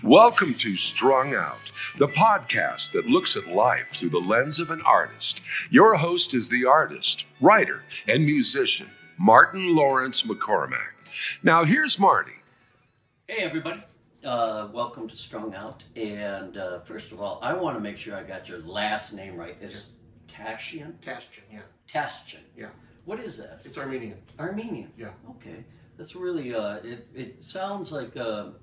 Welcome to Strung Out, the podcast that looks at life through the lens of an artist. Your host is the artist, writer, and musician, Martin Lawrence McCormack. Now, here's Marty. Hey, everybody. Welcome to Strung Out. And first of all, I want to make sure I got your last name right. It's TASHJIAN? TASHJIAN, yeah. TASHJIAN. Yeah. What is that? It's Armenian. Armenian? Yeah. Okay. That's really, it sounds like a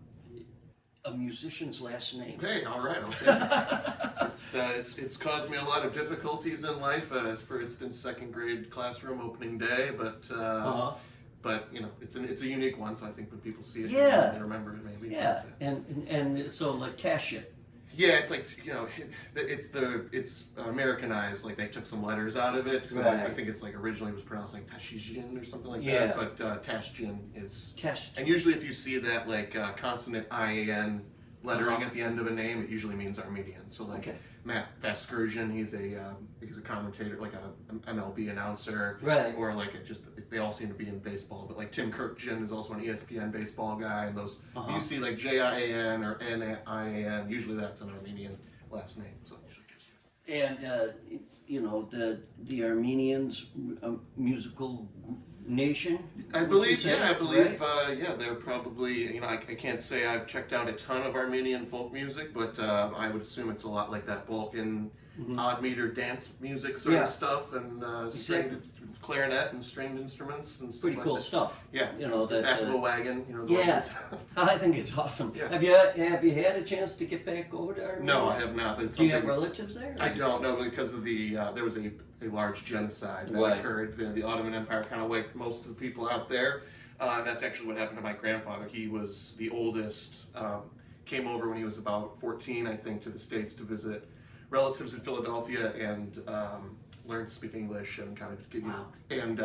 musician's last name. Hey, all right, I'll take it. It's caused me a lot of difficulties in life. For instance, second grade classroom opening day, but you know, it's a unique one. So I think when people see it, they remember it maybe. Yeah, and so like TASHJIAN. Yeah, it's like, you know, it's Americanized. Like they took some letters out of it. Right. I think it's like originally it was pronounced like TASHJIAN or something like Yeah. that. But TASHJIAN is. TASHJIAN. And usually, if you see that like consonant IAN lettering at the end of a name, it usually means Armenian. So like Matt Vasgersian, he's a commentator, like a MLB announcer, Right. Or like they all seem to be in baseball. But like Tim Kirkjian is also an ESPN baseball guy, and those you see like JIAN or NIAN, usually that's an Armenian last name. So it usually gives you. And you know, the Armenians musical nation. I believe, right? they're probably, you know, I can't say I've checked out a ton of Armenian folk music, but I would assume it's a lot like that Balkan odd meter dance music sort of stuff, and stringed clarinet and stringed instruments and stuff. Pretty like cool that. Stuff. Yeah, you know that. Back of a wagon, you know. Yeah, I think it's awesome. Yeah. Have you had a chance to get back over to Armenia? No, I have not. It's Do you have relatives there? I don't know, because of the there was a large genocide that occurred. The Ottoman Empire kind of wiped most of the people out there. That's actually what happened to my grandfather. He was the oldest. Came over when he was about 14, I think, to the States to visit relatives in Philadelphia and learn to speak English and kind of get And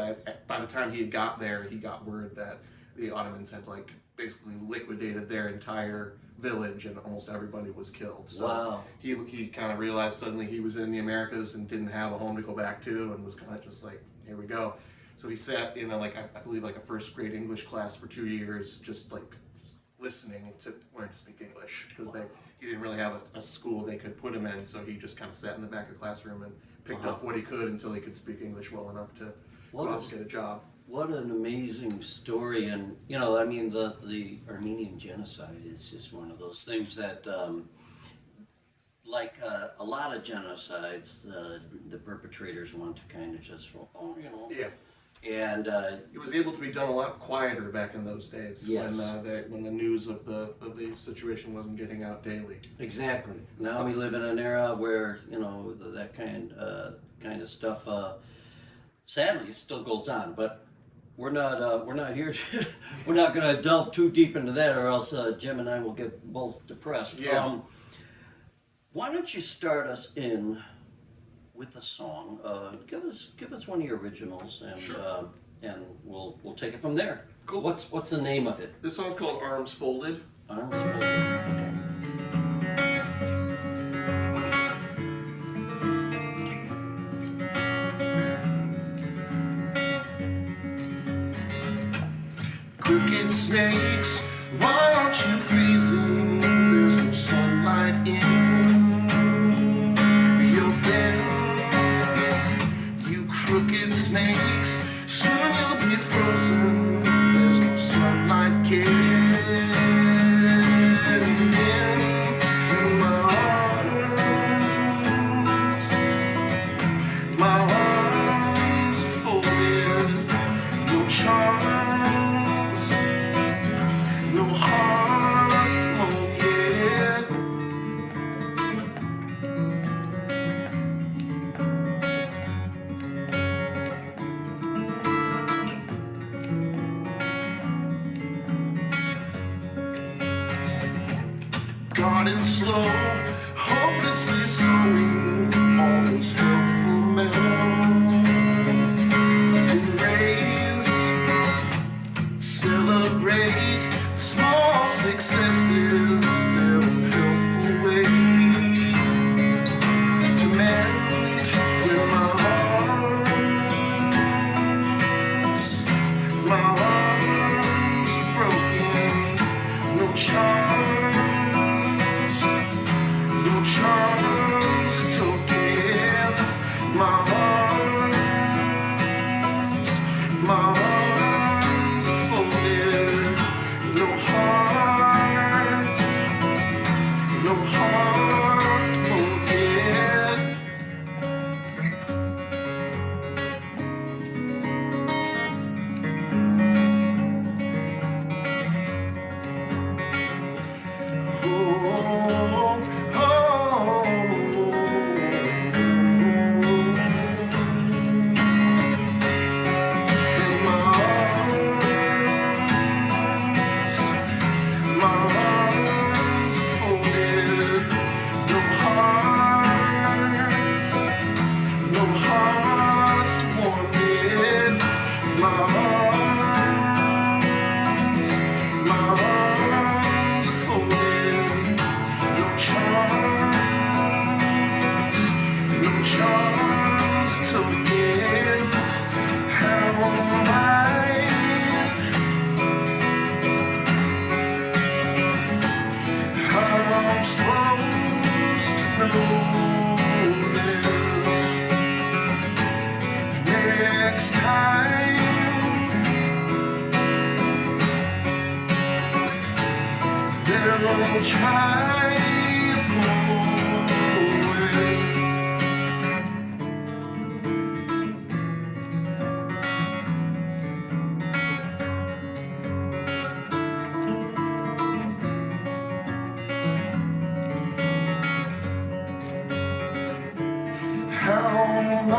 by the time he had got there, he got word that the Ottomans had like basically liquidated their entire village and almost everybody was killed. So he kind of realized suddenly he was in the Americas and didn't have a home to go back to, and was kind of just like, here we go. So he sat in I believe like a first grade English class for 2 years, just like listening to learn to speak English, because he didn't really have a school they could put him in, so he just kind of sat in the back of the classroom and picked up what he could until he could speak English well enough to go out and get a job. What an amazing story. And you know, I mean, the Armenian genocide is just one of those things that like a lot of genocides, the perpetrators want to kind of just, you know. Yeah. And it was able to be done a lot quieter back in those days, when the news of the situation wasn't getting out daily. Exactly. Now we live in an era where, you know, that kind of stuff sadly still goes on, but we're not here we're not going to delve too deep into that, or else Jim and I will get both depressed. Yeah. Why don't you start us in with a song? Give us one of your originals, and sure. And we'll take it from there. Cool. What's the name of it? This song's called Arms Folded. Arms Folded. Okay. Crooked snakes, why aren't you freezing? There's no sunlight in your den. You crooked snakes, soon you'll be frozen. There's no sunlight getting in my arms are folded, no charms, no hearts to hold yet. Garden slow, hopelessly sowing all those helpful mountain rays. Celebrate small successes, they're a helpful way to mend with my arms are broken, no charms. they'll try to pull away. How am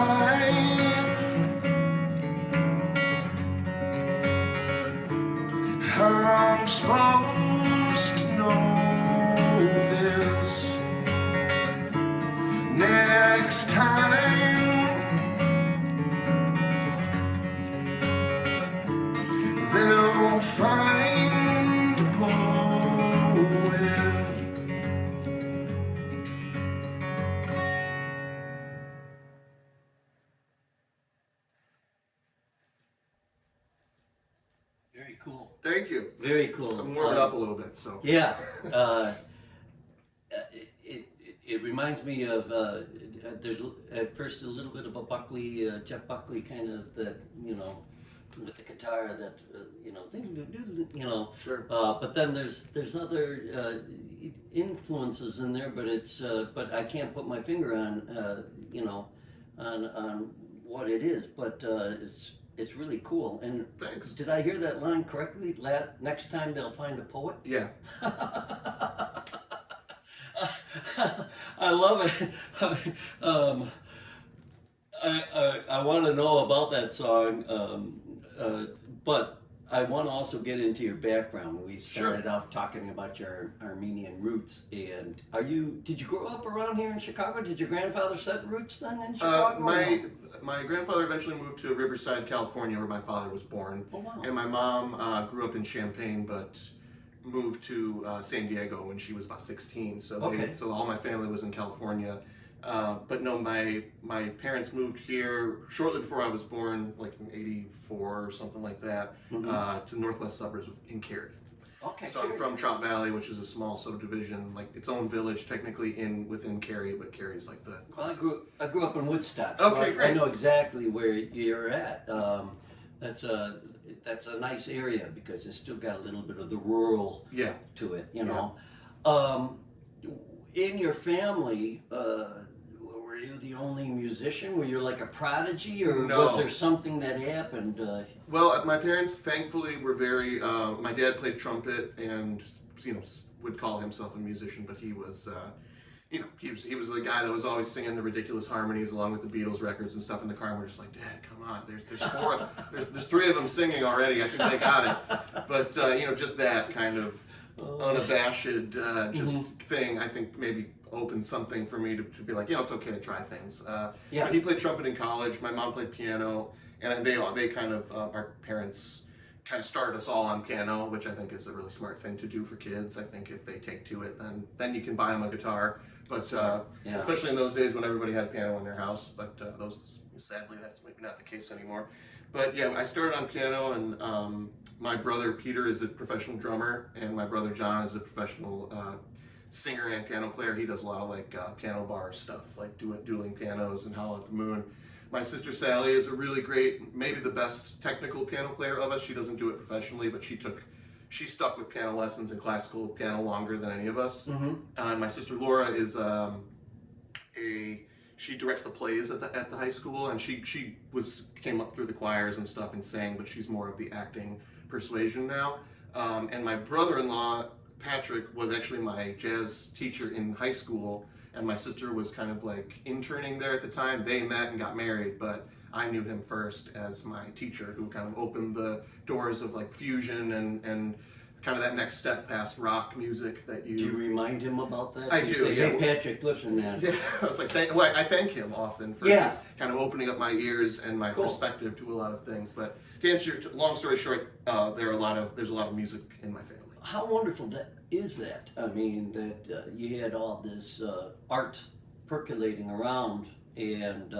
I'm supposed to know this. Next time they'll find a poet. Very cool. Thank you. Very cool. I'm warming up a little bit, so. Yeah. It reminds me of there's at first a little bit of a Buckley, Jeff Buckley kind of that, you know, with the guitar that you know, you know. Sure. But then there's other influences in there, but it's but I can't put my finger on you know, on what it is, but it's really cool. And Thanks. did I hear that line correctly? Next time they'll find a poet. Yeah. I love it. I want to know about that song, but I want to also get into your background. We started off talking about your Armenian roots, and did you grow up around here in Chicago? Did your grandfather set roots then in Chicago? My grandfather eventually moved to Riverside, California, where my father was born. Oh, wow. And my mom grew up in Champaign, but moved to San Diego when she was about 16. So so all my family was in California. But no, my parents moved here shortly before I was born, like in '84 or something like that, to the northwest suburbs in Cary. Okay. So I'm from Trout Valley, which is a small subdivision, like its own village technically within Cary, but Cary's like the closest. Well, I grew up in Woodstock, so Okay, great. I know exactly where you're at. That's a nice area because it's still got a little bit of the rural to it, you know. In your family, were you the only musician? Were you like a prodigy, or was there something that happened? Well, my parents thankfully were very. My dad played trumpet and would call himself a musician, but he was. He was the guy that was always singing the ridiculous harmonies along with the Beatles records and stuff in the car. And we're just like, Dad, come on. There's three of them singing already. I think they got it. But just that kind of unabashed thing, I think maybe opened something for me to be like, it's okay to try things. But he played trumpet in college. My mom played piano, and they kind of our parents kind of started us all on piano, which I think is a really smart thing to do for kids. I think if they take to it, then you can buy them a guitar. But especially in those days when everybody had a piano in their house. But sadly, that's maybe not the case anymore. But yeah, I started on piano, and my brother Peter is a professional drummer, and my brother John is a professional singer and piano player. He does a lot of like piano bar stuff, like dueling pianos and Howl at the Moon. My sister Sally is a really great, maybe the best technical piano player of us. She doesn't do it professionally, but she stuck with piano lessons and classical piano longer than any of us. And my sister Laura is she directs the plays at the high school, and she came up through the choirs and stuff and sang, but she's more of the acting persuasion now. And my brother-in-law Patrick was actually my jazz teacher in high school, and my sister was kind of like interning there at the time. They met and got married, but I knew him first as my teacher, who kind of opened the doors of like fusion and kind of that next step past rock music that you. Do you remind him about that? I do. Say, hey Patrick, listen, man. Yeah, I was like, I thank him often for just kind of opening up my ears and my perspective to a lot of things. But to answer your long story short, there's a lot of music in my family. How wonderful is that? I mean, that you had all this art percolating around, and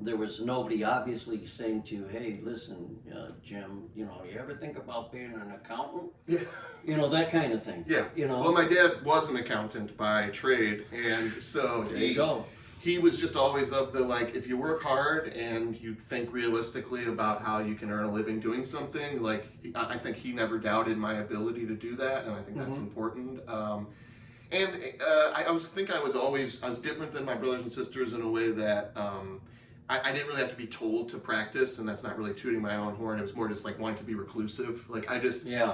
there was nobody obviously saying to you, hey, listen, Jim, you ever think about being an accountant? Yeah. That kind of thing. Yeah. Well, my dad was an accountant by trade, and so there you go. he was just always of the like, if you work hard and you think realistically about how you can earn a living doing something, like I think he never doubted my ability to do that, and I think that's important. I was different than my brothers and sisters in a way that I didn't really have to be told to practice, and that's not really tooting my own horn. It was more just like wanting to be reclusive. Like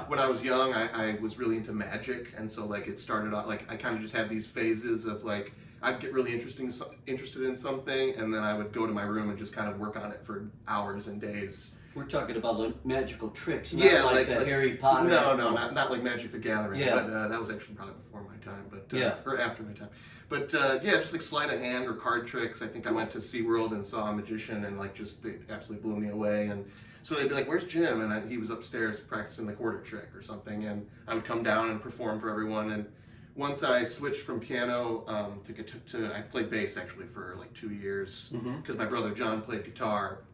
when I was young, I was really into magic, and so like it started out like I kind of just had these phases of like I'd get really interested in something, and then I would go to my room and just kind of work on it for hours and days. We're talking about like magical tricks, not like the Harry Potter. No, not like Magic the Gathering. Yeah. But that was actually probably before my time, or after my time. But just like sleight of hand or card tricks. I think I went to SeaWorld and saw a magician, and like just they absolutely blew me away. And so they'd be like, "Where's Jim?" And he was upstairs practicing the quarter trick or something, and I would come down and perform for everyone. And once I switched from piano I played bass actually for like 2 years because my brother John played guitar,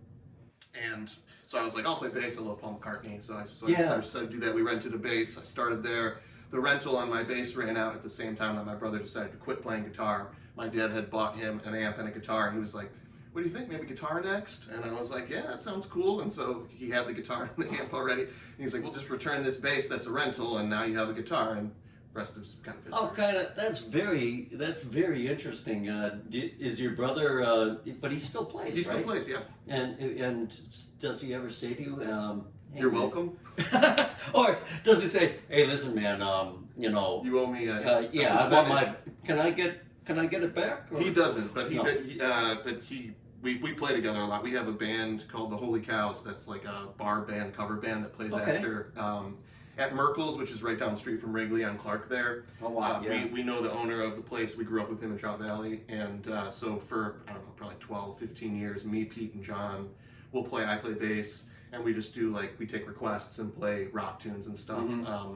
and so I was like, I'll play bass. I love Paul McCartney, so I decided to do that. We rented a bass. I started there. The rental on my bass ran out at the same time that my brother decided to quit playing guitar. My dad had bought him an amp and a guitar, and he was like, "What do you think? Maybe guitar next?" And I was like, "Yeah, that sounds cool." And so he had the guitar and the amp already. And he's like, "We'll just return this bass that's a rental, and now you have a guitar." And rest is kind of history. That's very interesting. Is your brother? But he still plays. He still plays, yeah. And does he ever say to you, "Hey, you're welcome"? Or does he say, "Hey, listen, man, you owe me a I want my. Can I get it back?" Or? He doesn't, but we play together a lot. We have a band called the Holy Cows. That's like a bar band, cover band that plays after. At Merkel's, which is right down the street from Wrigley on Clark there. Oh, wow. We know the owner of the place. We grew up with him in Trout Valley. And so for, I don't know, probably 12, 15 years, me, Pete, and John I play bass. And we just do we take requests and play rock tunes and stuff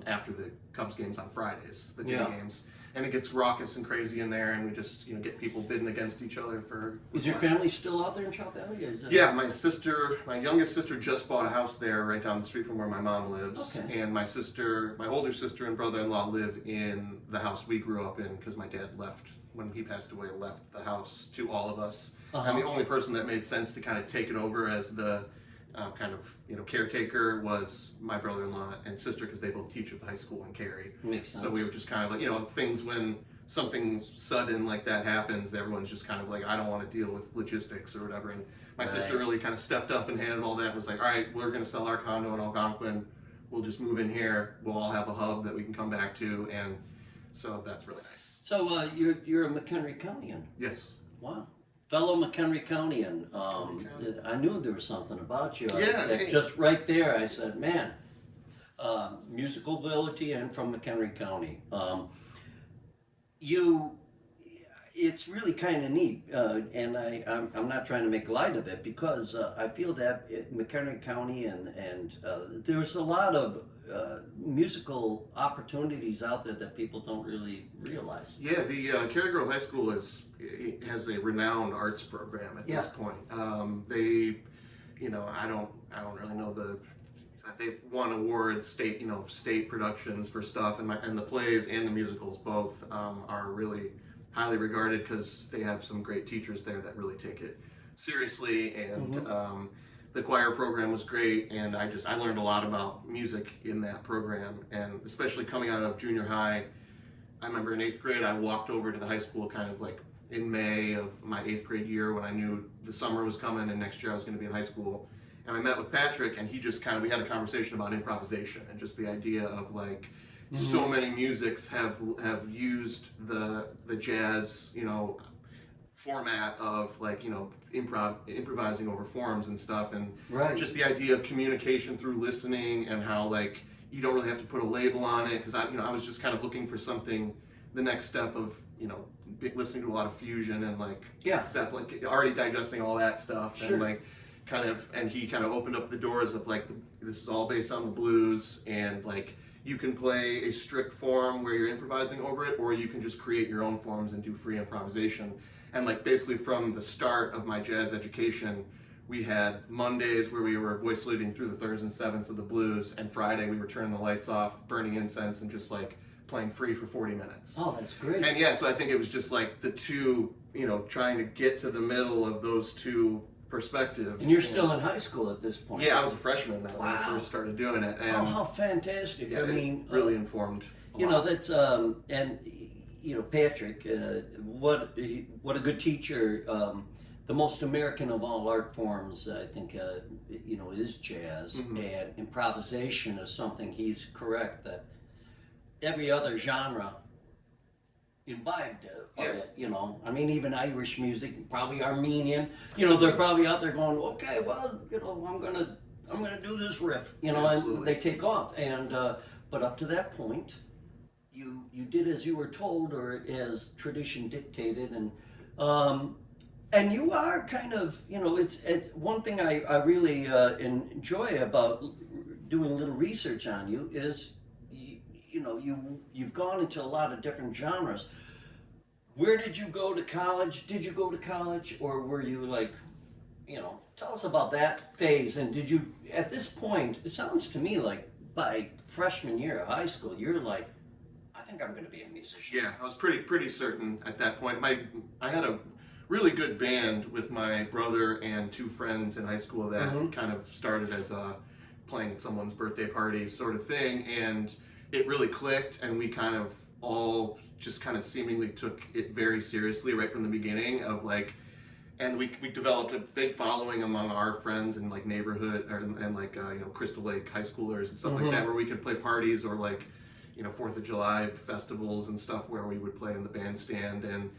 after the Cubs games on Fridays, the day games. And it gets raucous and crazy in there, and we just get people bidding against each other for. Is your family still out there in Trout Valley? Yeah, my youngest sister just bought a house there right down the street from where my mom lives. Okay. And my older sister and brother-in-law live in the house we grew up in because my dad left when he passed away. Left the house to all of us, and the only person that made sense to kind of take it over as the caretaker was my brother-in-law and sister because they both teach at the high school in Cary. Makes sense. So we were just kind of like, things when something sudden like that happens, everyone's just kind of like, I don't want to deal with logistics or whatever. And my sister really kind of stepped up and handled all that and was like, all right, we're going to sell our condo in Algonquin. We'll just move in here. We'll all have a hub that we can come back to. And so that's really nice. So you're a McHenry Countyan? Yes. Wow. Fellow McHenry Countyan, I knew there was something about you. Just right there, I said, man, musical ability and from McHenry County. It's really kind of neat, and I'm not trying to make light of it because I feel that McHenry County and there's a lot of musical opportunities out there that people don't really realize. Yeah, the Cary Grove High School has a renowned arts program at this point. They, I don't really know they've won awards, state productions for stuff, and the plays and the musicals both are really highly regarded because they have some great teachers there that really take it seriously, and the choir program was great, and I learned a lot about music in that program, and especially coming out of junior high. I remember in 8th grade I walked over to the high school kind of like in May of my 8th grade year when I knew the summer was coming and next year I was going to be in high school, and I met with Patrick, and he just we had a conversation about improvisation and just the idea of like so many musics have used the jazz format of improvising over forms and stuff, and just the idea of communication through listening and how you don't really have to put a label on it, because I was just kind of looking for something, the next step of listening to a lot of fusion and already digesting all that stuff, and and he kind of opened up the doors of this is all based on the blues, and you can play a strict form where you're improvising over it, or you can just create your own forms and do free improvisation. And basically from the start of my jazz education, we had Mondays where we were voice leading through the thirds and sevenths of the blues, and Friday we were turning the lights off, burning incense, and just playing free for 40 minutes. Oh, that's great. And yeah, so I think it was just like the two, trying to get to the middle of those two perspectives. And you're still in high school at this point. Yeah, I was a freshman then when I Wow. first started doing it. And Oh, how fantastic. yeah, I mean, it really informed a you know, lot. that's, and, Patrick, what a good teacher. The most American of all art forms, I think, is jazz. Mhm. And improvisation is something he's correct that every other genre imbibed of Yeah. it, I mean, even Irish music, probably Armenian, they're probably out there going, okay, well, I'm gonna do this riff, and Absolutely. they take off. And but up to that point, you did as you were told or as tradition dictated. And you are kind of, it's one thing I really enjoy about doing a little research on you is, you've gone into a lot of different genres. Where did you go to college? Did you go to college, or were you like, tell us about that phase? And did you, at this point, it sounds to me like by freshman year of high school, you're like, I think I'm going to be a musician. Yeah, I was pretty certain at that point. I had a really good band with my brother and two friends in high school that kind of started as playing at someone's birthday party sort of thing, and it really clicked, and we kind of all just kind of seemingly took it very seriously right from the beginning of like, and we developed a big following among our friends in like neighborhood and like Crystal Lake high schoolers and stuff like that, where we could play parties or like 4th of July festivals and stuff where we would play in the bandstand, and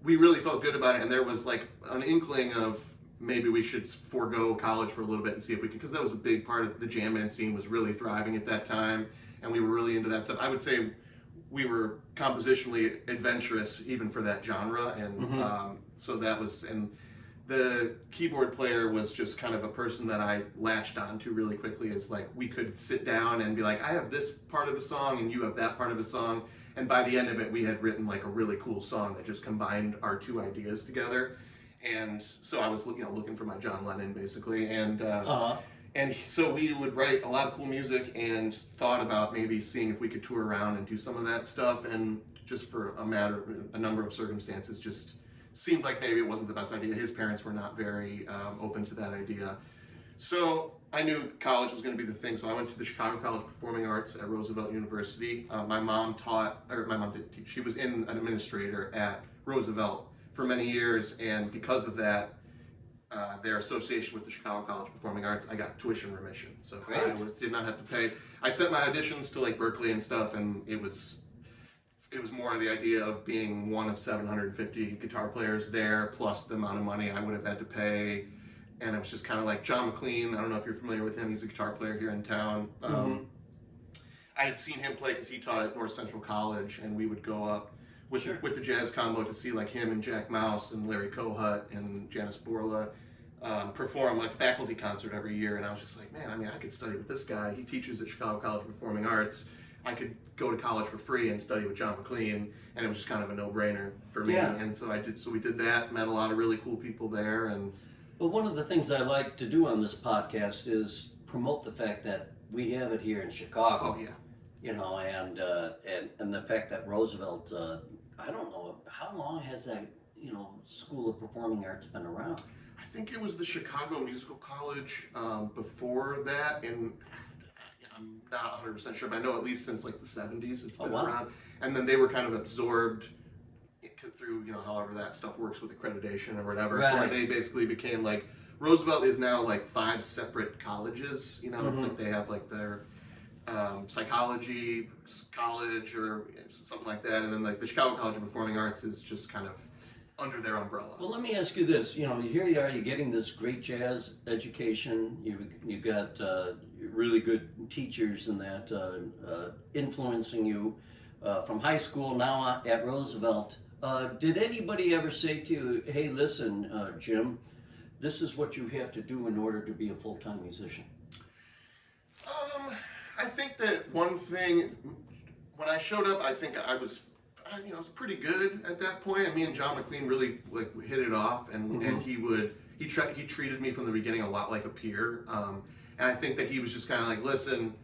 we really felt good about it. And there was like an inkling of maybe we should forego college for a little bit and see if we could, because that was a big part of the jam band scene was really thriving at that time, and we were really into that stuff. I would say we were compositionally adventurous even for that genre, and so that was, and the keyboard player was just kind of a person that I latched onto really quickly. Is like we could sit down and be like, I have this part of a song and you have that part of a song, and by the end of it we had written like a really cool song that just combined our two ideas together. And so I was looking for my John Lennon basically, and so we would write a lot of cool music and thought about maybe seeing if we could tour around and do some of that stuff, and just for a number of circumstances just seemed like maybe it wasn't the best idea. His parents were not very open to that idea. So I knew college was going to be the thing, so I went to the Chicago College of Performing Arts at Roosevelt University. My mom didn't teach. She was an administrator at Roosevelt for many years, and because of that, their association with the Chicago College of Performing Arts, I got tuition remission. So Great. I did not have to pay. I sent my auditions to like Berkeley and stuff, and it was more the idea of being one of 750 guitar players there, plus the amount of money I would have had to pay. And it was just kind of like John McLean. I don't know if you're familiar with him. He's a guitar player here in town. I had seen him play because he taught at North Central College, and we would go up with the jazz combo to see like him and Jack Mouse and Larry Kohut and Janice Borla perform like faculty concert every year. And I was just like, man, I mean, I could study with this guy. He teaches at Chicago College of Performing Arts. I could go to college for free and study with John McLean, and it was just kind of a no-brainer for me. Yeah. And so we did that, met a lot of really cool people there. And But one of the things I like to do on this podcast is promote the fact that we have it here in Chicago. oh yeah, And the fact that Roosevelt, I don't know, how long has that, School of Performing Arts been around? I think it was the Chicago Musical College before that, and I'm not 100% sure, but I know at least since like the 70s it's been around. And then they were kind of absorbed through, however that stuff works with accreditation or whatever, Right. to where they basically became like, Roosevelt is now like 5 separate colleges, it's like they have like their psychology college or something like that, and then like the Chicago College of Performing Arts is just kind of under their umbrella. Well, let me ask you this. Here you are, you're getting this great jazz education. You've got really good teachers in that influencing you from high school, now at Roosevelt. Did anybody ever say to you, hey, listen, Jim, this is what you have to do in order to be a full-time musician? I think that one thing, when I showed up, I think I was pretty good at that point. And me and John McLean really like hit it off, and he treated me from the beginning a lot like a peer. And I think that he was just kind of like, listen,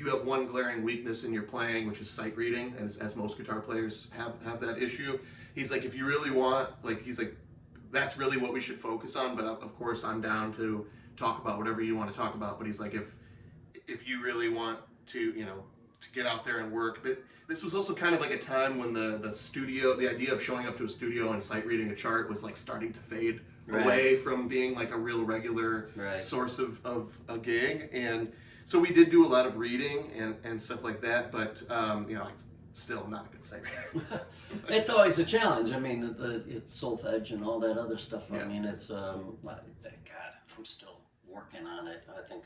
you have one glaring weakness in your playing, which is sight reading, and as most guitar players have that issue. He's like, if you really want, like, he's like, that's really what we should focus on, but of course I'm down to talk about whatever you want to talk about. But he's like, if you really want to, you know, to get out there and work. But this was also kind of like a time when the idea of showing up to a studio and sight reading a chart was like starting to fade away from being like a real regular source of a gig. And so we did do a lot of reading and stuff like that, but you know, still not a good sight reader. It's always a challenge. I mean, it's solfege and all that other stuff. Yeah. I mean, it's God, I'm still working on it. I think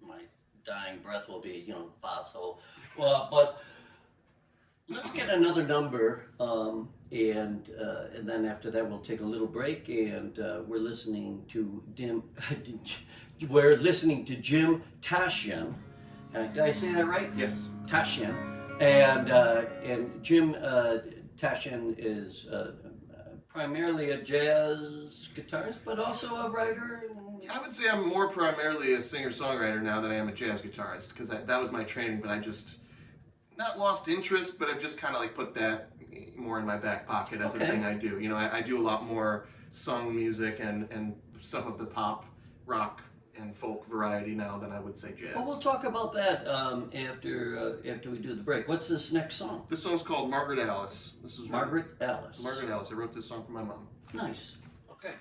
my dying breath will be, you know, fossil. Well, but let's get another number, and then after that we'll take a little break, and we're listening to Jim TASHJIAN. Did I say that right? Yes. TASHJIAN. And Jim TASHJIAN is primarily a jazz guitarist, but also a writer. I would say I'm more primarily a singer-songwriter now than I am a jazz guitarist, because that was my training, but I just not lost interest, but I've just kind of like put that more in my back pocket as a thing I do. You know, I do a lot more sung music and stuff of the pop, rock, and folk variety now than I would say jazz. Well, we'll talk about that after we do the break. What's this next song? This song's called Margaret Alice. This is Margaret Alice. Margaret Alice. I wrote this song for my mom. Nice. Okay.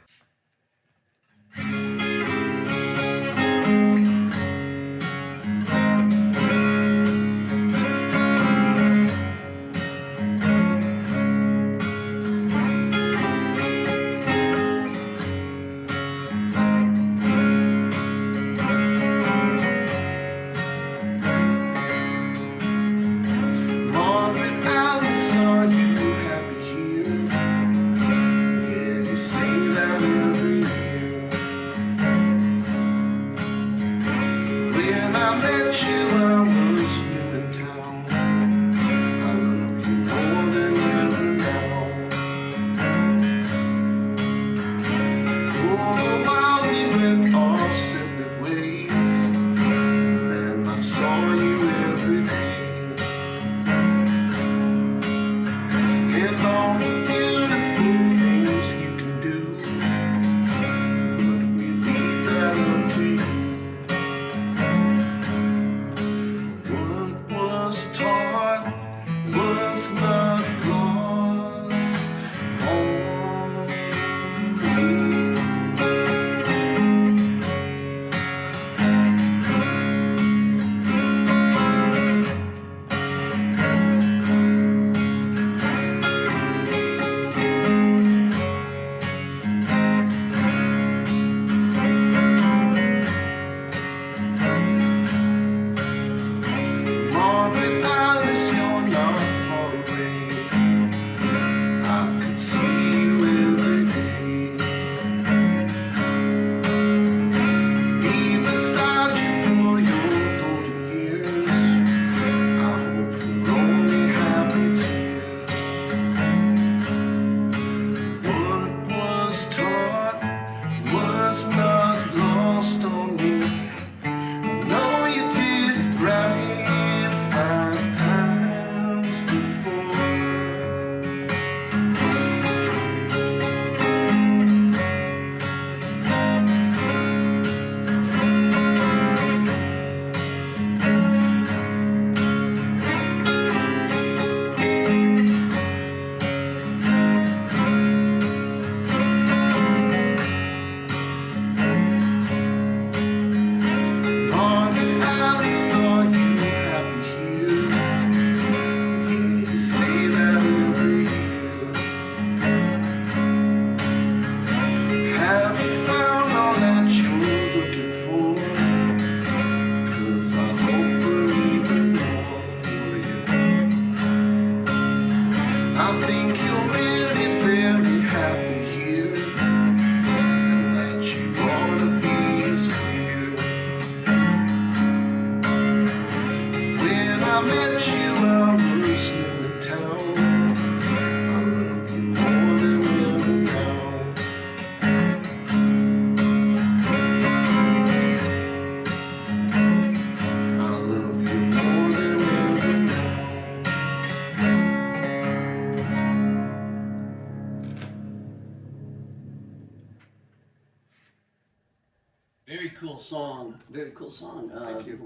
cool song. Very cool song. Thank you.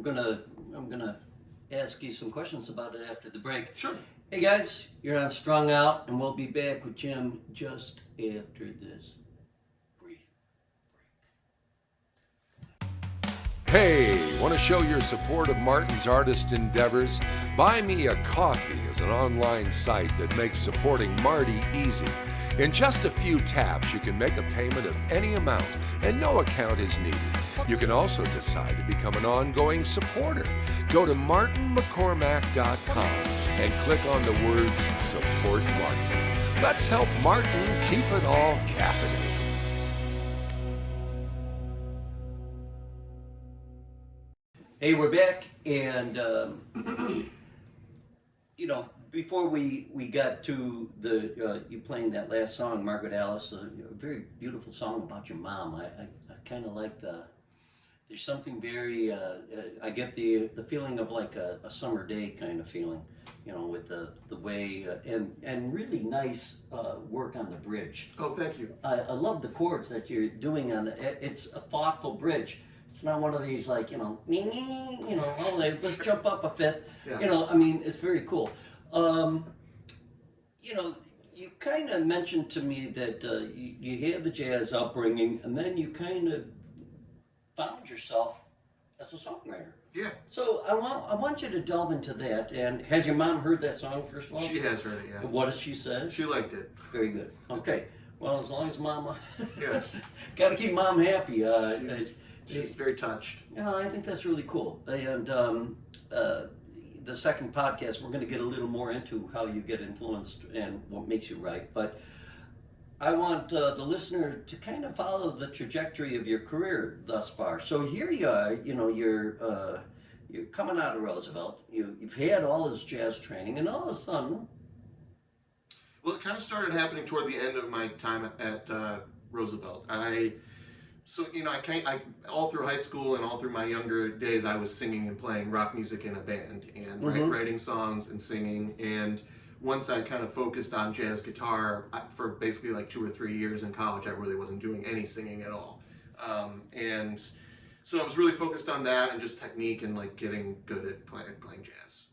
I'm gonna ask you some questions about it after the break. Sure. Hey guys, you're on Strung Out, and we'll be back with Jim just after this brief break. Hey, want to show your support of Martin's artist endeavors? Buy Me a Coffee is an online site that makes supporting Marty easy. In just a few taps, you can make a payment of any amount, and no account is needed. You can also decide to become an ongoing supporter. Go to martinmccormack.com and click on the words Support Martin. Let's help Martin keep it all caffeinated. Hey, we're back, and before we got to the you playing that last song, Margaret Alice, a very beautiful song about your mom. I kind of like there's something very I get the feeling of like a summer day kind of feeling, with the way and really nice work on the bridge. Oh, thank you. I love the chords that you're doing on it's a thoughtful bridge. It's not one of these like, let's jump up a fifth. Yeah. It's very cool. You kind of mentioned to me that you had the jazz upbringing, and then you kind of found yourself as a songwriter. Yeah. So I want you to delve into that. And has your mom heard that song, first of all? She has heard it, yeah. What does she say? She liked it. Very good. Okay. Well, as long as mama... Yes. Got to keep mom happy. She's very touched. Yeah, I think that's really cool. And the second podcast, we're going to get a little more into how you get influenced and what makes you write. But I want the listener to kind of follow the trajectory of your career thus far. So here you are, you're coming out of Roosevelt. You've had all this jazz training, and all of a sudden... Well, it kind of started happening toward the end of my time at Roosevelt. I all through high school and all through my younger days, I was singing and playing rock music in a band and writing songs and singing. And once I kind of focused on jazz guitar for basically like 2 or 3 years in college, I really wasn't doing any singing at all. And so I was really focused on that and just technique and like getting good at playing jazz.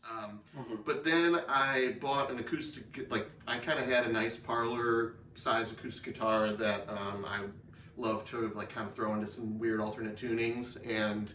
But then I bought an acoustic, I kind of had a nice parlor size acoustic guitar that I love to kind of throw into some weird alternate tunings and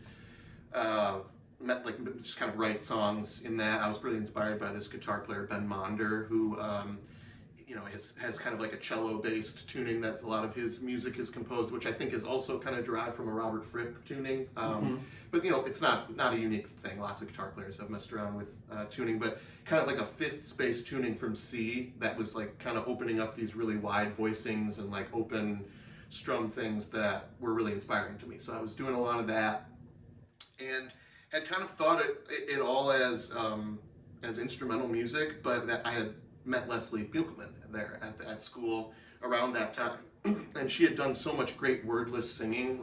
just kind of write songs in that. I was really inspired by this guitar player, Ben Monder, who has kind of like a cello-based tuning that's a lot of his music is composed, which I think is also kind of derived from a Robert Fripp tuning. But it's not a unique thing. Lots of guitar players have messed around with tuning, but kind of like a fifth space tuning from C that was like kind of opening up these really wide voicings and like open strum things that were really inspiring to me. So I was doing a lot of that and had kind of thought it all as instrumental music, but that I had met Leslie Buchman there at school around that time. And she had done so much great wordless singing,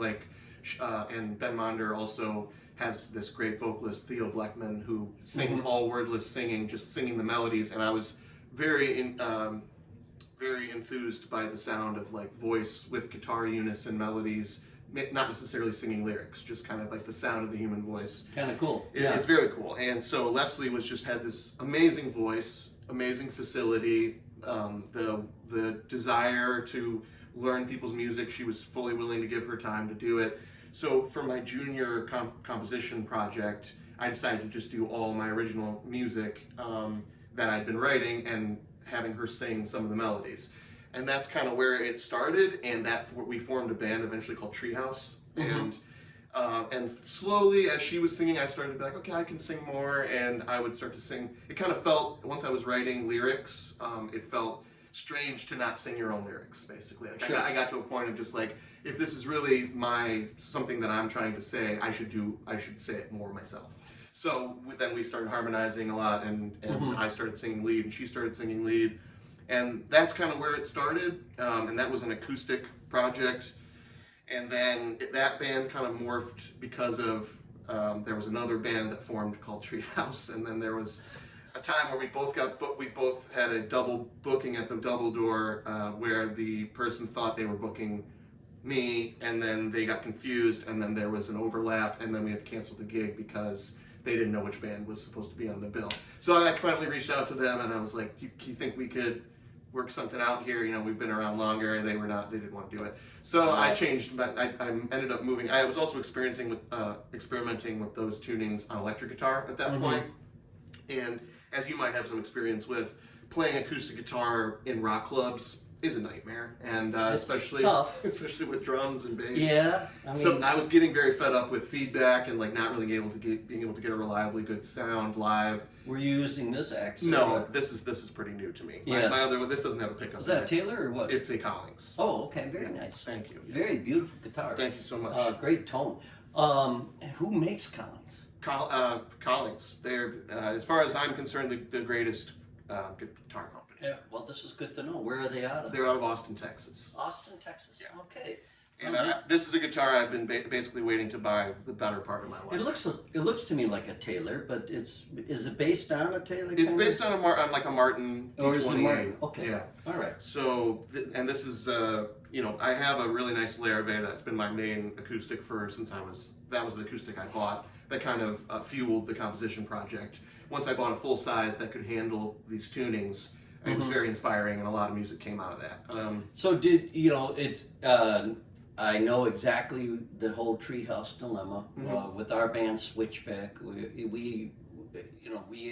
and Ben Monder also has this great vocalist, Theo Bleckman, who sings all wordless singing, just singing the melodies, and I was very enthused by the sound of like voice with guitar unison melodies, not necessarily singing lyrics, just kind of like the sound of the human voice. Kind of cool. It's very cool. And so Leslie had this amazing voice, amazing facility, the desire to learn people's music. She was fully willing to give her time to do it. So for my junior composition project, I decided to just do all my original music that I'd been writing and having her sing some of the melodies. And that's kind of where it started, and we formed a band eventually called Treehouse. And slowly, as she was singing, I started to be like, okay, I can sing more, and I would start to sing. It kind of felt, once I was writing lyrics, it felt strange to not sing your own lyrics, basically. Like, I got to a point of just like, if this is really something that I'm trying to say, I should say it more myself. So then we started harmonizing a lot, and I started singing lead, and she started singing lead. And that's kind of where it started, and that was an acoustic project. And then that band kind of morphed because of, there was another band that formed called Treehouse, and then there was a time where we both had a double booking at the Double Door, where the person thought they were booking me, and then they got confused, and then there was an overlap, and then we had to cancel the gig because they didn't know which band was supposed to be on the bill. So I finally reached out to them, and I was like, do you think we could work something out here? You know, we've been around longer. They didn't want to do it. So I changed, I ended up moving. I was also experimenting with those tunings on electric guitar at that point. And as you might have some experience with, playing acoustic guitar in rock clubs is a nightmare, and especially with drums and bass. Yeah. So I was getting very fed up with feedback and like not really being able to get a reliably good sound live. Were you using this accent? No, this is pretty new to me. Yeah. My other one, this doesn't have a pickup. Is that a Taylor or what? It's a Collings. Oh, okay, very nice. Thank you. Very beautiful guitar. Thank you so much. Great tone. Who makes Collings? Collings. They're as far as I'm concerned, the greatest guitar company. Yeah, well, this is good to know. Where are they out of? They're out of Austin, Texas. Austin, Texas. Yeah. Okay. And this is a guitar I've been basically waiting to buy the better part of my life. It looks to me like a Taylor, but is it based on a Taylor? It's based on like a Martin D28. Or is it Martin? Okay. Yeah. All right. So and this is I have a really nice Larrivee that's been my main acoustic since that was the acoustic I bought that kind of fueled the composition project. Once I bought a full size that could handle these tunings, it was very inspiring, and a lot of music came out of that. So I know exactly the whole Treehouse dilemma with our band Switchback. We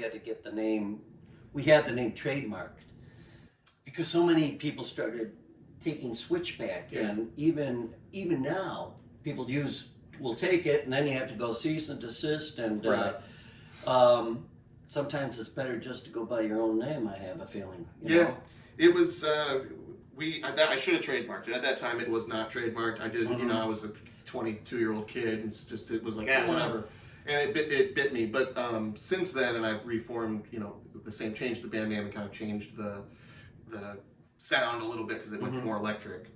had to get the name. We had the name trademarked because so many people started taking Switchback, and even now people will take it, and then you have to go cease and desist, and sometimes it's better just to go by your own name. I have a feeling. You know? It was. I should have trademarked it. At that time, it was not trademarked. I did. I was a 22-year-old kid, and it was like whatever, and it bit me. But since then, and I've reformed. Changed the band name and kind of changed the sound a little bit because it went more electric.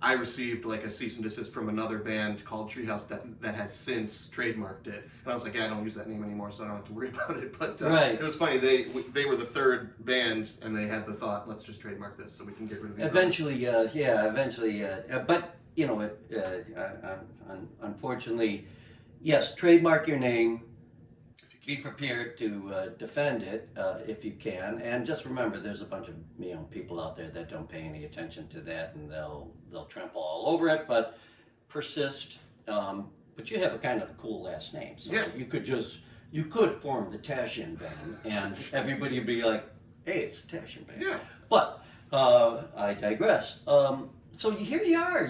I received like a cease and desist from another band called Treehouse that has since trademarked it, and I was like, I don't use that name anymore, so I don't have to worry about it. But it was funny. They were the third band, and they had the thought, let's just trademark this so we can get rid of these. Eventually, but unfortunately, yes, trademark your name. Be prepared to defend it if you can, and just remember, there's a bunch of people out there that don't pay any attention to that, and they'll trample all over it. But persist. But you have a kind of a cool last name, so you could form the TASHJIAN band, and everybody would be like, "Hey, it's the TASHJIAN band." Yeah. But I digress. So here you are.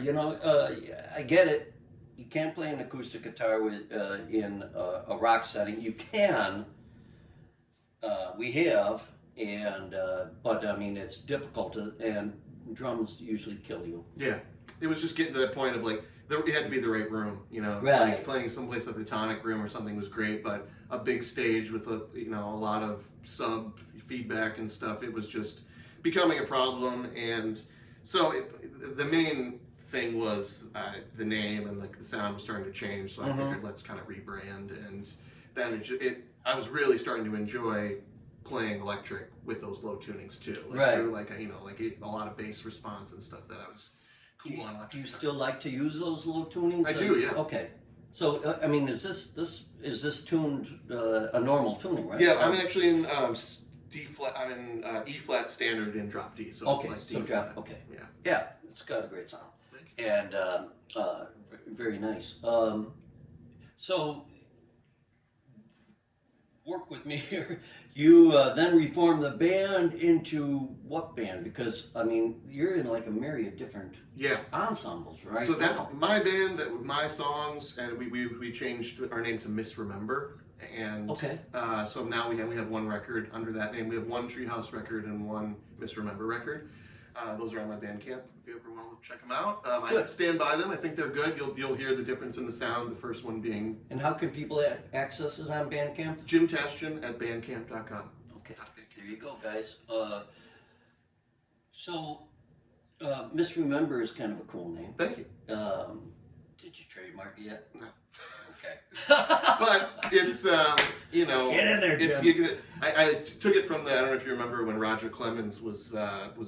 I get it. You can't play an acoustic guitar in a rock setting. You can. We have, but I mean it's difficult, and drums usually kill you. Yeah, it was just getting to that point of like it had to be the right room. It's like playing someplace like the Tonic Room or something was great, but a big stage with a lot of sub feedback and stuff, it was just becoming a problem. And so the main thing was the name, and like the sound was starting to change, so I figured let's kind of rebrand. And then I was really starting to enjoy playing electric with those low tunings too, through a lot of bass response and stuff that I was cool on electric. Do you still like to use those low tunings? I do, yeah. Okay, so I mean, is this tuned a normal tuning, right? Yeah, I'm actually in D flat. I'm in E flat standard in drop D, so it's like D flat. Okay, yeah, it's got a great sound. And very nice. So work with me here. You then reform the band into what band? Because I mean, you're in like a myriad different ensembles, right? So that's my band, my songs, and we changed our name to Misremember. And so now we have one record under that name. We have one Treehouse record and one Misremember record. Those are on my Bandcamp. If you ever want to check them out, I stand by them. I think they're good. You'll hear the difference in the sound. The first one being. And how can people access it on Bandcamp? Jim TASHJIAN at bandcamp.com. Okay, there you go, guys. Misremember is kind of a cool name. Thank you. Did you trademark it yet? No. Okay. But it's you know, Get in there, it's Jim. I took it from the, I don't know if you remember when Roger Clemens was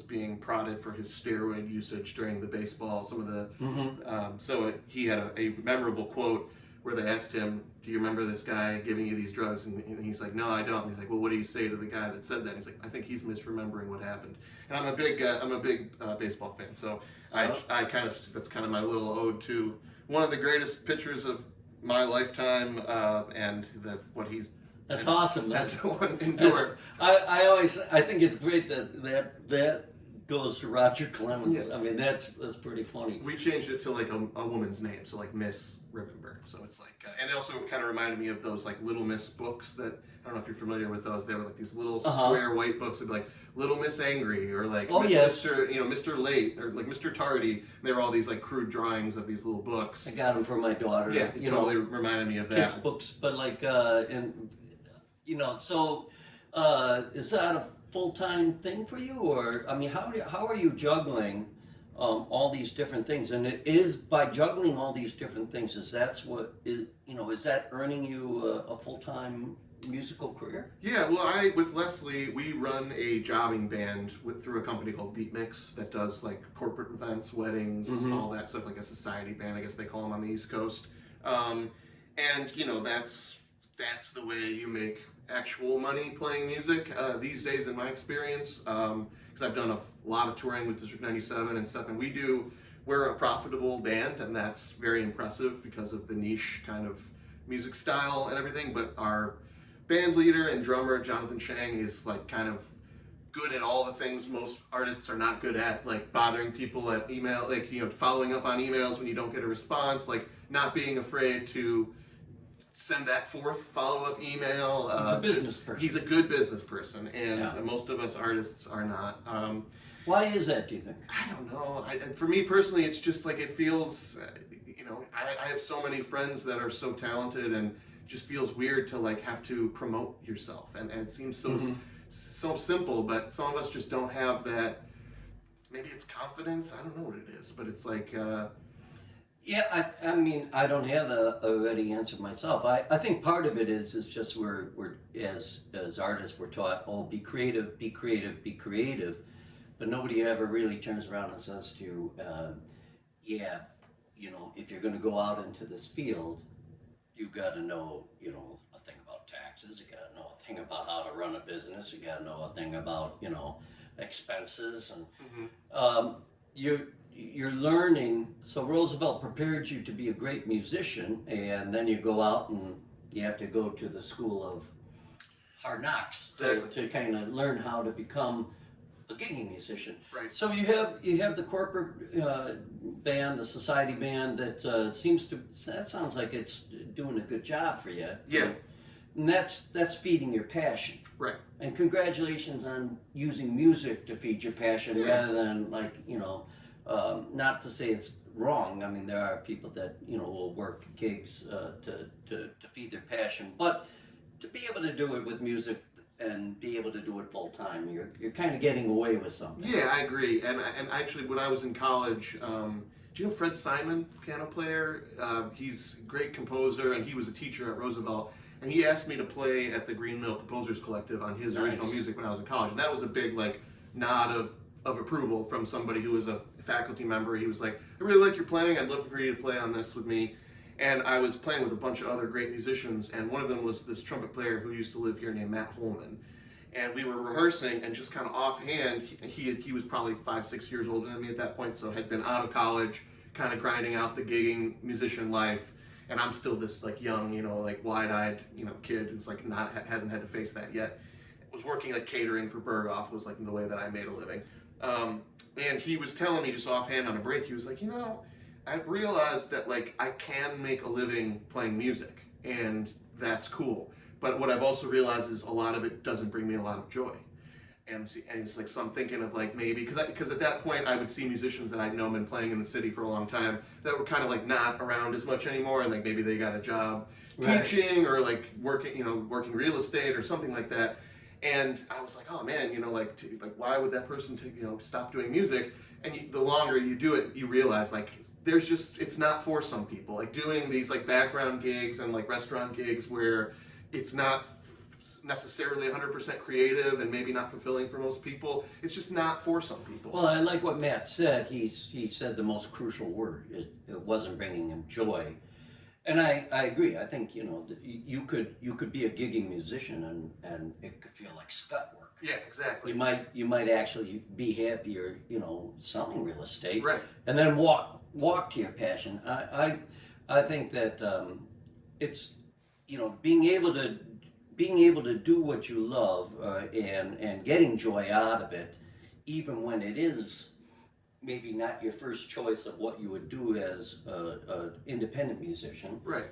being prodded for his steroid usage during the baseball. Some of the he had a memorable quote where they asked him, "Do you remember this guy giving you these drugs?" And he's like, "No, I don't." And he's like, "Well, what do you say to the guy that said that?" And he's like, "I think he's misremembering what happened." And I'm a big baseball fan, so I kind of, that's kind of my little ode to one of the greatest pitchers of my lifetime, and what he's. That's awesome. That's one endure. I think it's great that goes to Roger Clemens. Yeah. I mean, that's pretty funny. We changed it to like a woman's name, so like Miss Remember. So it's like, and it also kind of reminded me of those like Little Miss books that, I don't know if you're familiar with those. They were like these little square white books. It'd be like Little Miss Angry, or like Mr. Late, or like Mr. Tardy. They were all these like crude drawings of these little books. I got them for my daughter. Yeah, it totally reminded me of that. Kids books, but like and so is that a full-time thing for you, or I mean, how are you juggling all these different things? And it is by juggling all these different things, is that earning you a full-time musical career? Yeah, well, with Leslie, we run a jobbing band through a company called Beat Mix that does like corporate events, weddings, all that stuff, like a society band, I guess they call them on the East Coast. And that's the way you make actual money playing music these days, in my experience, because I've done a lot of touring with District 97 and stuff, and we're a profitable band, and that's very impressive because of the niche kind of music style and everything. But our band leader and drummer Jonathan Chang is like kind of good at all the things most artists are not good at, like bothering people at email, like following up on emails when you don't get a response, like not being afraid to send that fourth follow-up email. He's a business person. He's a good business person, and most of us artists are not. Why is that, do you think? I don't know. For me personally, it's just like it feels, I have so many friends that are so talented, and it just feels weird to like have to promote yourself, and it seems so simple, but some of us just don't have that. Maybe it's confidence. I don't know what it is, but it's like. Yeah, I mean, I don't have a ready answer myself. I think part of it is just we're as artists, we're taught, be creative, be creative, be creative, but nobody ever really turns around and says to you, if you're going to go out into this field, you've got to know, a thing about taxes, you got to know a thing about how to run a business, you got to know a thing about, expenses, and you're learning. So Roosevelt prepared you to be a great musician, and then you go out and you have to go to the school of hard knocks to kind of learn how to become a gigging musician. Right. So you have the corporate band, the society band that that sounds like it's doing a good job for you. Yeah. And that's feeding your passion. Right. And congratulations on using music to feed your passion rather than not to say it's wrong. I mean, there are people that will work gigs to feed their passion, but to be able to do it with music and be able to do it full time, you're kind of getting away with something. Yeah, I agree. And actually, when I was in college, do you know Fred Simon, piano player? He's a great composer, and he was a teacher at Roosevelt. And he asked me to play at the Green Mill Composers Collective on his original music when I was in college. And that was a big nod of approval from somebody who was a faculty member. He was like, "I really like your playing. I'd love for you to play on this with me." And I was playing with a bunch of other great musicians, and one of them was this trumpet player who used to live here named Matt Holman. And we were rehearsing, and just kind of offhand, he was probably 5-6 years older than me at that point, so had been out of college, kind of grinding out the gigging musician life. And I'm still this young, wide-eyed, kid who's hasn't had to face that yet. Was working catering for Berghoff was the way that I made a living. And he was telling me just offhand on a break, he was like, I've realized that I can make a living playing music, and that's cool. But what I've also realized is a lot of it doesn't bring me a lot of joy. And it's so I'm thinking of maybe, because at that point I would see musicians that I'd known been playing in the city for a long time that were kind of not around as much anymore, and maybe they got a job teaching or working real estate or something like that. And I was like, oh man, why would that person stop doing music? and the longer you do it, you realize like it's not for some people. Like doing these like background gigs and like restaurant gigs where it's not necessarily 100% creative and maybe not fulfilling for most people. It's just not for some people. Well, I like what Matt said. He said the most crucial word. It wasn't bringing him joy. And I agree. I think, you know, you could be a gigging musician and it could feel like scut work. Yeah, exactly. You might actually be happier, you know, selling real estate. Right. And then walk to your passion. I think that it's, you know, being able to do what you love and getting joy out of it, even when it is maybe not your first choice of what you would do as an independent musician. Right.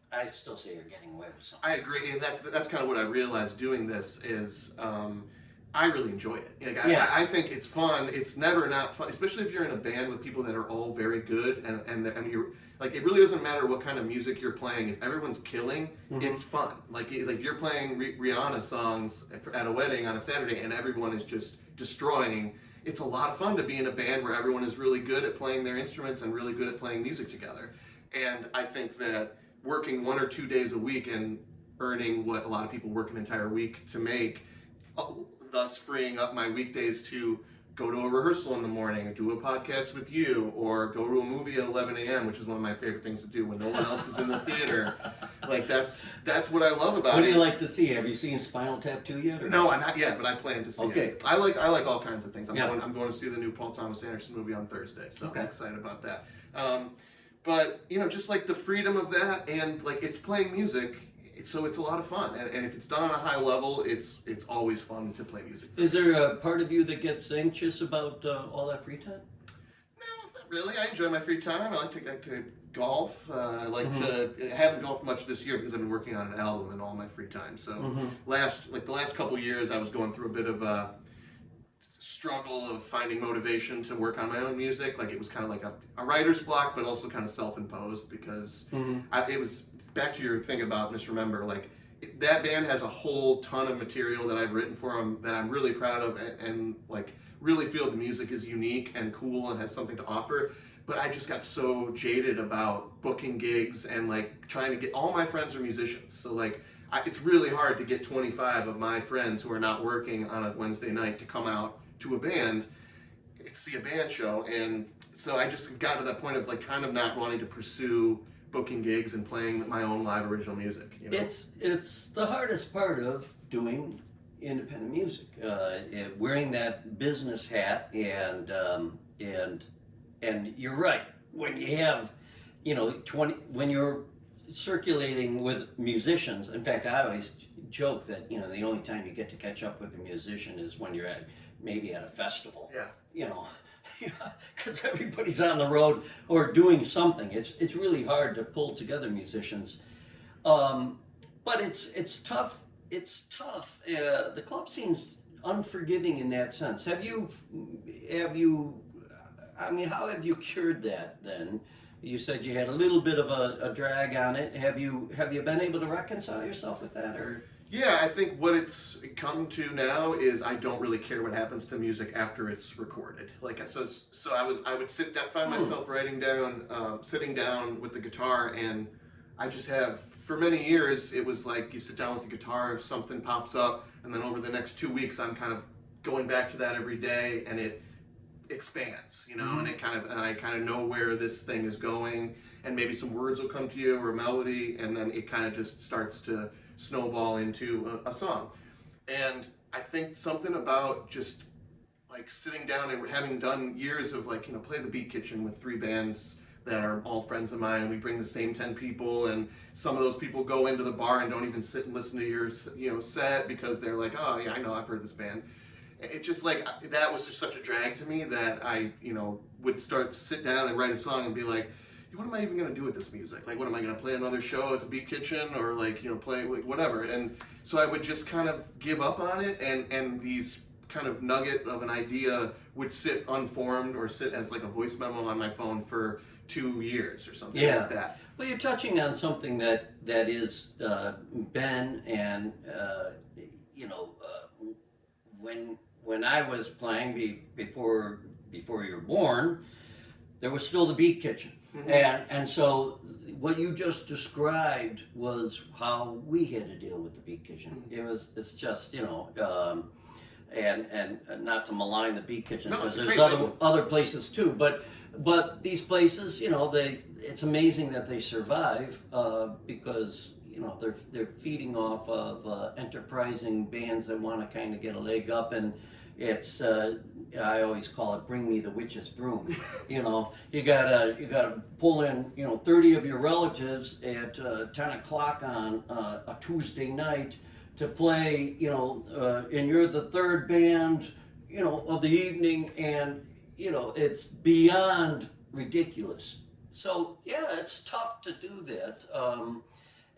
I still say you're getting away with something. I agree, and that's kind of what I realized doing this is I really enjoy it. Like, I think it's fun. It's never not fun, especially if you're in a band with people that are all very good and you're like, it really doesn't matter what kind of music you're playing. If everyone's killing, it's fun. Like if you're playing Rihanna songs at a wedding on a Saturday and everyone is just destroying, it's a lot of fun to be in a band where everyone is really good at playing their instruments and really good at playing music together. And I think that working 1 or 2 days a week and earning what a lot of people work an entire week to make, thus freeing up my weekdays to go to a rehearsal in the morning, do a podcast with you, or go to a movie at 11 a.m., which is one of my favorite things to do when no one else is in the theater. Like that's what I love about it. What do you like to see? Have you seen Spinal Tap 2 yet? Or? No, not yet, but I plan to see it. I like all kinds of things. I'm going to see the new Paul Thomas Anderson movie on Thursday, so I'm excited about that. But you know, just like the freedom of that, and like it's playing music, so it's a lot of fun. And if it's done on a high level, it's always fun to play music. Is there a part of you that gets anxious about all that free time? No, not really. I enjoy my free time. I like to golf. I like to. I haven't golfed much this year because I've been working on an album in all my free time. So the last couple years, I was going through a bit of a struggle of finding motivation to work on my own music. Like it was kind of like a writer's block, but also kind of self-imposed because it was back to your thing about Misremember. Like that band has a whole ton of material that I've written for them that I'm really proud of and like really feel the music is unique and cool and has something to offer. But I just got so jaded about booking gigs and like trying to get, all my friends are musicians. So like it's really hard to get 25 of my friends who are not working on a Wednesday night to come out to a band, see a band show. And so I just got to that point of like kind of not wanting to pursue booking gigs and playing my own live original music. You know? It's the hardest part of doing independent music, wearing that business hat, and you're right. When you have, you know, when you're circulating with musicians. In fact, I always joke that, you know, the only time you get to catch up with a musician is when you're maybe at a festival. Yeah. You know, because everybody's on the road or doing something. It's really hard to pull together musicians, but it's tough. It's tough. The club scene's unforgiving in that sense. Have you? I mean, how have you cured that then? You said you had a little bit of a drag on it. Have you been able to reconcile yourself with that, or? Yeah, I think what it's come to now is I don't really care what happens to music after it's recorded. Like so I would sit down, find myself writing down, sitting down with the guitar, and I just have, for many years, it was like you sit down with the guitar, something pops up, and then over the next 2 weeks, I'm kind of going back to that every day, and it expands, you know, and I kind of know where this thing is going, and maybe some words will come to you or a melody, and then it kind of just starts to snowball into a song. And I think something about just like sitting down and having done years of like, you know, play the Beat Kitchen with 3 bands that are all friends of mine. We bring the same 10 people, and some of those people go into the bar and don't even sit and listen to your, you know, set because they're like, oh yeah, I know, I've heard this band. It just like, that was just such a drag to me that I, you know, would start to sit down and write a song and be like, what am I even going to do with this music? Like, what am I going to play another show at the Beat Kitchen, or like, you know, play like whatever? And so I would just kind of give up on it, and these kind of nugget of an idea would sit unformed or sit as like a voice memo on my phone for 2 years or something like that. Well, you're touching on something that is Ben, and you know, when I was playing before before you were born, there was still the Beat Kitchen. Mm-hmm. And so what you just described was how we had to deal with the Beat Kitchen. It's just, and not to malign the Beat Kitchen, No, because it's a there's great other places too, but these places, it's amazing that they survive, because they're feeding off of enterprising bands that want to kind of get a leg up, and it's I always call it "Bring me the witch's broom." You gotta pull in 30 of your relatives at 10 o'clock on a Tuesday night to play, and you're the third band of the evening, and it's beyond ridiculous. So yeah, it's tough to do that.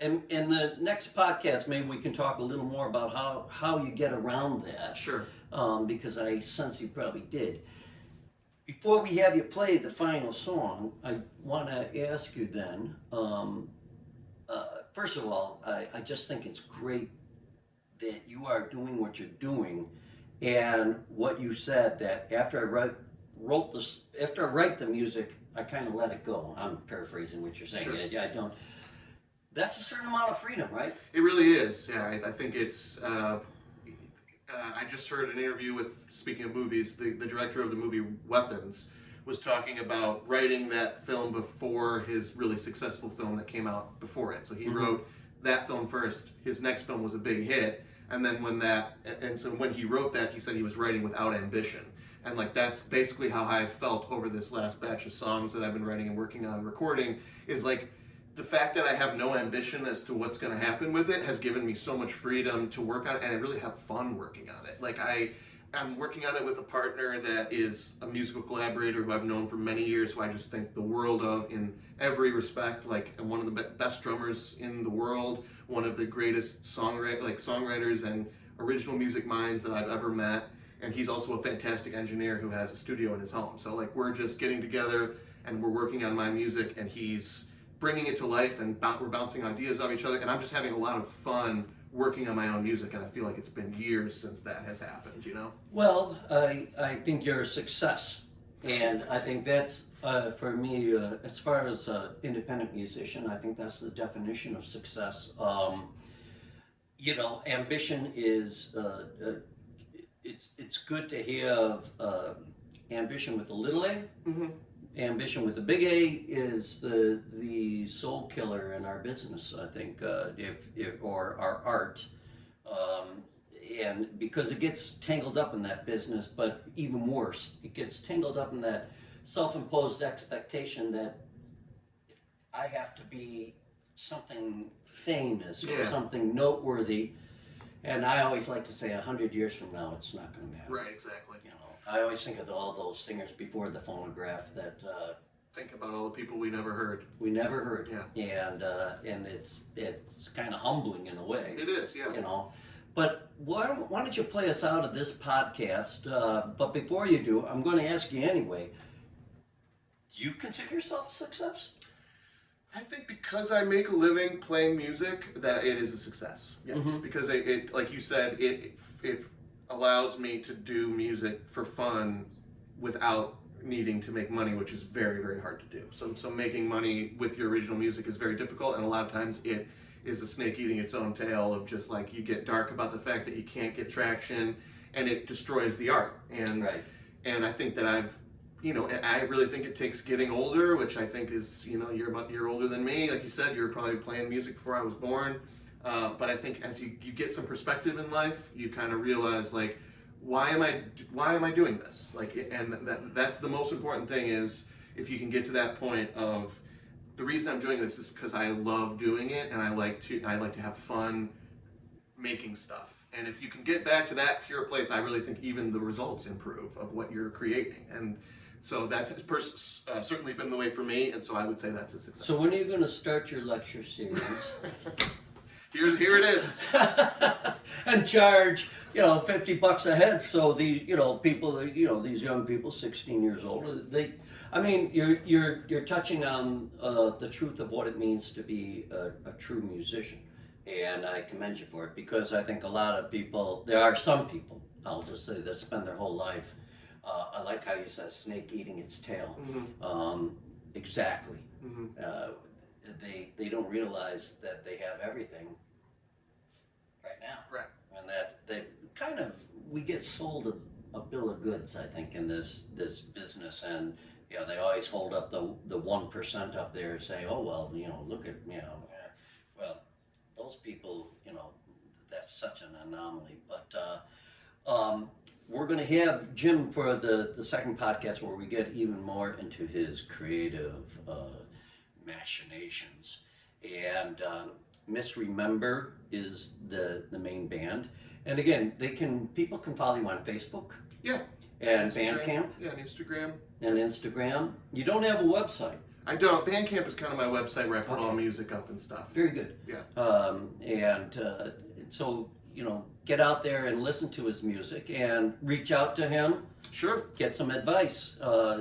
And in the next podcast, maybe we can talk a little more about how you get around that. Sure. Because I sense you probably did. Before we have you play the final song, I want to ask you then, first of all, I just think it's great that you are doing what you're doing, and what you said, that after I write the music, I kind of let it go. I'm paraphrasing what you're saying. Sure. I don't. That's a certain amount of freedom, right? It really is. Yeah, I think it's. I just heard an interview with, speaking of movies, the director of the movie Weapons was talking about writing that film before his really successful film that came out before it. So he wrote that film first. His next film was a big hit, and then so when he wrote that, he said he was writing without ambition. And like that's basically how I felt over this last batch of songs that I've been writing and working on recording, is like the fact that I have no ambition as to what's going to happen with it has given me so much freedom to work on it, and I really have fun working on it. Like I'm working on it with a partner that is a musical collaborator who I've known for many years, who I just think the world of in every respect, like one of the best drummers in the world, one of the greatest songwriters and original music minds that I've ever met. And he's also a fantastic engineer who has a studio in his home. So like we're just getting together and we're working on my music, and he's bringing it to life, and we're bouncing ideas off each other, and I'm just having a lot of fun working on my own music, and I feel like it's been years since that has happened, Well, I think you're a success, and I think that's, for me, as far as independent musician, I think that's the definition of success. Ambition is, it's good to have ambition with a little a. Mm-hmm. Ambition with the big A is the soul killer in our business, I think, or our art, and because it gets tangled up in that business, but even worse, it gets tangled up in that self-imposed expectation that I have to be something famous or something noteworthy, and I always like to say 100 years from now, it's not going to matter. Right, exactly. I always think of all those singers before the phonograph that think about all the people we never heard. Yeah. And it's kind of humbling in a way. It is, yeah. But why don't you play us out of this podcast? But before you do, I'm going to ask you anyway. Do you consider yourself a success? I think because I make a living playing music, that it is a success. Yes, because it, like you said, it allows me to do music for fun without needing to make money, which is very, very hard to do. So making money with your original music is very difficult, and a lot of times it is a snake eating its own tail of just like you get dark about the fact that you can't get traction, and it destroys the art. And and I think that I really think it takes getting older, which I think is, you're about a year older than me. Like you said, you're probably playing music before I was born. But I think as you get some perspective in life, you kind of realize like, why am I doing this? Like, and that's the most important thing, is if you can get to that point of the reason I'm doing this is because I love doing it, and I like to have fun making stuff. And if you can get back to that pure place, I really think even the results improve of what you're creating. And so that's certainly been the way for me, and so I would say that's a success. So when are you going to start your lecture series? Here it is. And charge, $50 a head. So the, people, these young people, 16 years old, you're touching on the truth of what it means to be a true musician. And I commend you for it, because I think a lot of people, there are some people, I'll just say, that spend their whole life, like how you said snake eating its tail. Mm-hmm. Exactly. Mm-hmm. They don't realize that they have everything right now. Right. And that we get sold a bill of goods, I think, in this business, and they always hold up the 1% up there and say, oh well, look at well, those people, that's such an anomaly. But we're going to have Jim for the second podcast where we get even more into his creative machinations. And Misremember is the main band. And again, people can follow you on Facebook. Yeah. And Instagram. Bandcamp. Yeah, and Instagram. And Instagram. You don't have a website. I don't. Bandcamp is kind of my website where I put all music up and stuff. Very good. Yeah. So, get out there and listen to his music and reach out to him. Sure. Get some advice.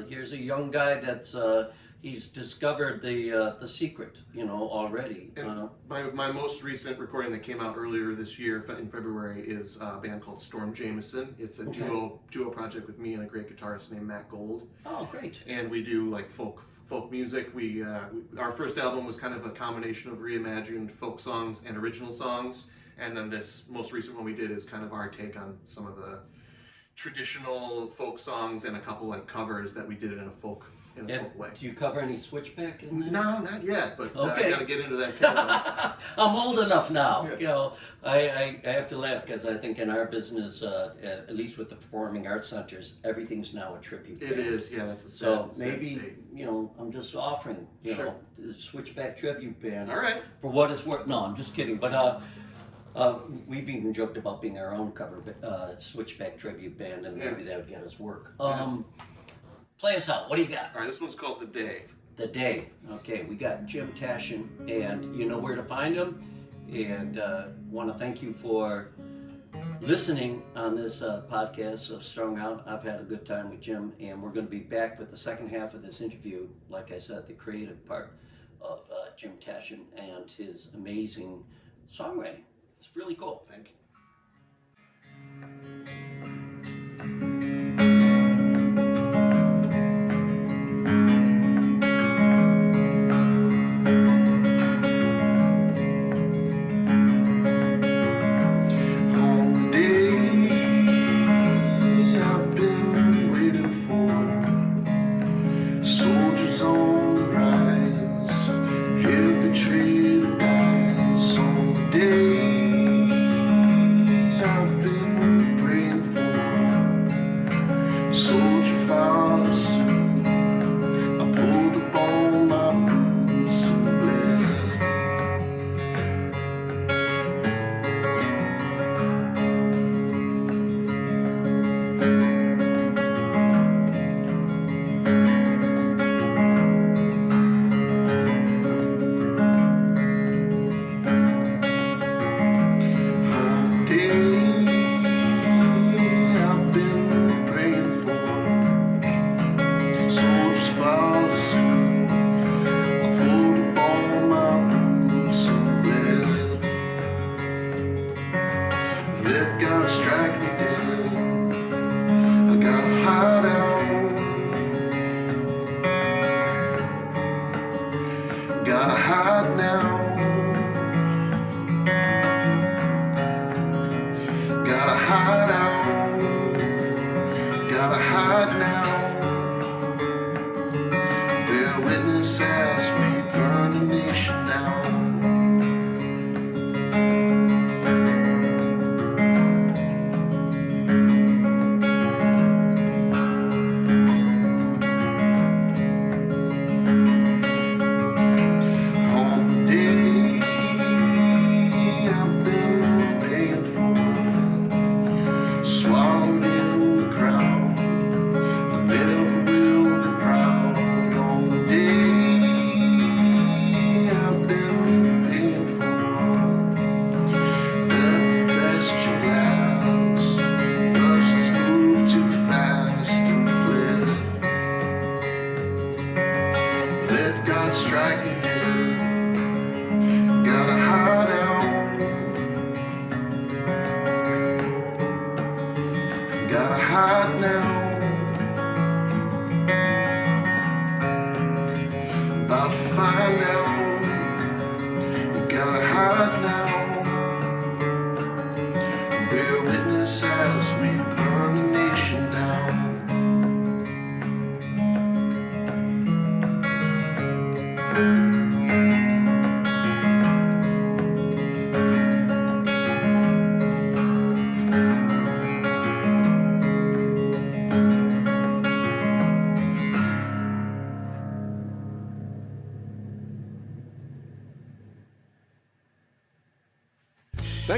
Here's a young guy that's he's discovered the secret, already. And my most recent recording that came out earlier this year in February is a band called Storm Jameson. It's a duo project with me and a great guitarist named Matt Gold. Oh, great. And we do like folk music. Our first album was kind of a combination of reimagined folk songs and original songs. And then this most recent one we did is kind of our take on some of the traditional folk songs and a couple like covers that we did it in a folk way. Do you cover any switchback in there? No, not yet, but Okay. I got to get into that catalog. I'm old enough now. Yeah. I have to laugh because I think in our business, at least with the performing arts centers, everything's now a tribute band. It is, yeah, that's a sad, So sad maybe, state. I'm just offering, Sure. the switchback tribute band. All right. For what it's worth. No, I'm just kidding. But we've even joked about being our own cover switchback tribute band, and maybe that would get us work. Play us out. What do you got? All right, this one's called The Day. The Day. Okay, we got Jim TASHJIAN, and you know where to find him. And want to thank you for listening on this podcast of Strung Out. I've had a good time with Jim, and we're going to be back with the second half of this interview. Like I said, the creative part of Jim TASHJIAN and his amazing songwriting. It's really cool. Thank you.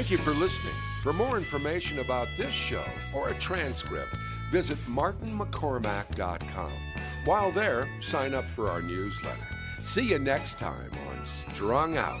Thank you for listening. For more information about this show or a transcript, visit martinmccormack.com. While there, sign up for our newsletter. See you next time on Strung Out.